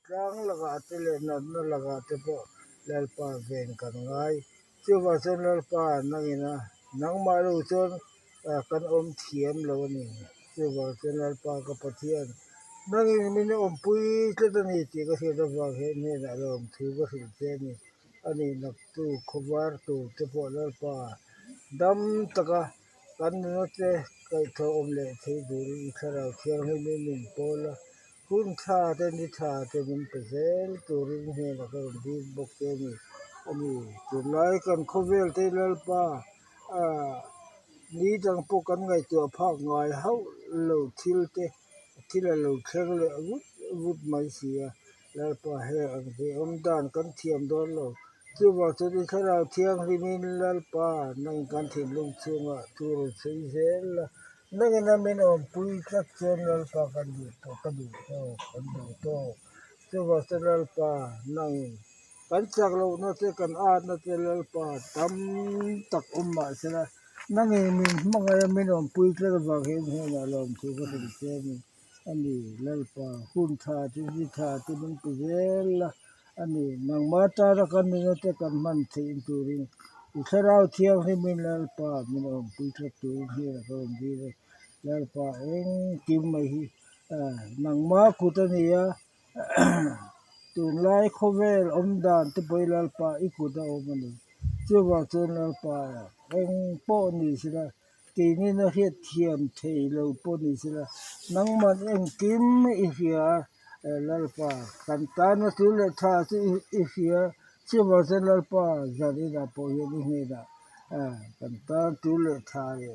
Tlang laga tele nadna laga tepo lalpa ven kan ngai chuwa chon lalpa nangina nangmaru chon kan thiam lo ni chuwa chon lalpa ka pathian nangin min pui tlatani ti ka heda wa he ne na rom thu ka hil te ni ani naktu khowar tu tepo lalpa dam taka kan no te kai tho le thei duri thara thiang he min pola hun tha te ni tha te min pezel turin he na ka di bok te ni ani tunai kan khovel te lalpa ni dang po kan ngai tu phak ngai hau lo thil lo kher le gut mai sia lalpa he ang te dan kan thiam don lo chuwa chu ni thara thiang ri min lalpa nang kan thim lung chunga tur sei zel nangina min pui tlak chen lalpa kan du to chuwa chu lalpa nangin kan chak lo na te kan na te lalpa tam tak umma sila nangin min mangaya min pui tlak wa he na lom chu ka hil chen ani lalpa hun tha ti min pezel ani nang mata ra kan ni te kan man thein turin itharau thiang he min lalpa min pui tlak turin he na kan di lalpa eng kim mai hi nang ma kutania tun lai khovel dan te poi lalpa ikuda omani chuwa chon lalpa eng po ni sila ti ni na hiat thiam thei lo po ni sila nang man eng kim i hia lalpa kan ta na tu le tha chu i hia chuwa chon lalpa Zanin po ye ni he da kan ta tu le tha ye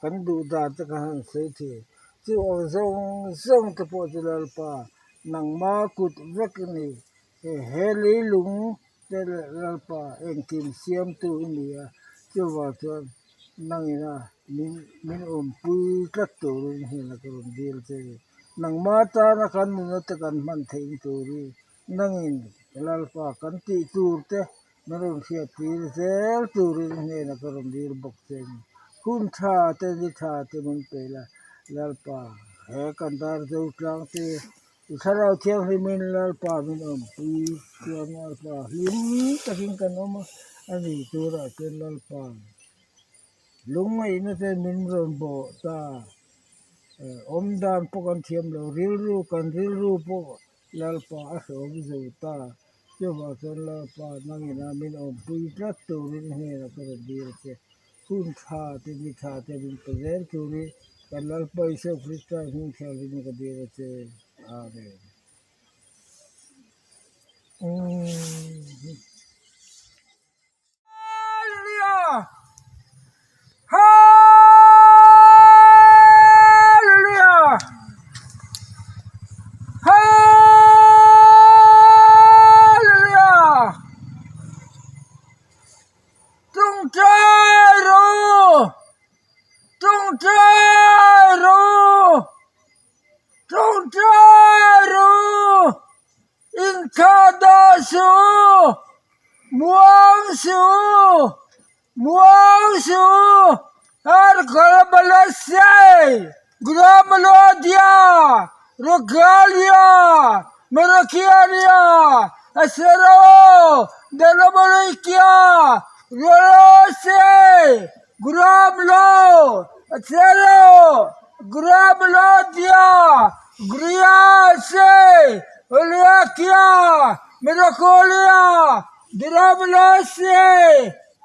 kan du da ta kan sei thi chu zong te po lalpa nang ma kut vek ni he li lung te lalpa eng kim siam tu ni chuwa chon nangina min pui tlak tu rin he na kan dil te nang ma ta na kan ni te kan man thein tu ri nangin lalpa kan ti tur te naron sia tir zel tu rin he na kan dil bok te hun tha te ni tha te min pela lalpa he kan Darzo tlang te itharau thiang he min lalpa min pui thiang lalpa hlim takin kan oma ani tura te lalpa lungai na te min ron bo ta dan po kan thiam lo ril ru po lalpa a so zo ta chuwa chon lalpa nangina min pui tlat tu rin he na kan dir te hun tha te ni tha te min pezel turi kan lalpa iso frista hun tha rin ka dir te amen Muangsu har kalabalasai gramalodia rogalia marakiania asero delabarikia rolose gramlo asero gramlodia griase oliakia miracolia gramlose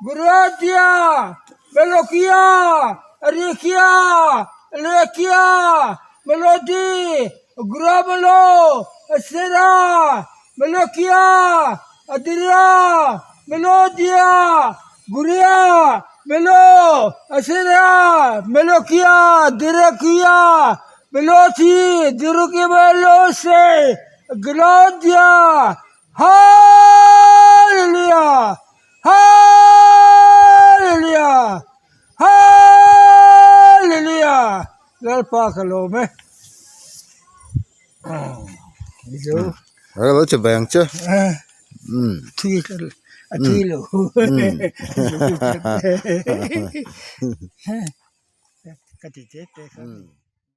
Guradia, Melokia, Arikia, Lekia, Melody, Gramalo, Asera, Melokia, Adiria, Melodia, Guria, Melo, Asera, Melokia, Dirakia, Meloti, Diruki Melose, Glodia, Hallelujah. Hallelujah! Hallelujah! Lalpa kalome. Izo. Lo che bang che. Tilo. Katite.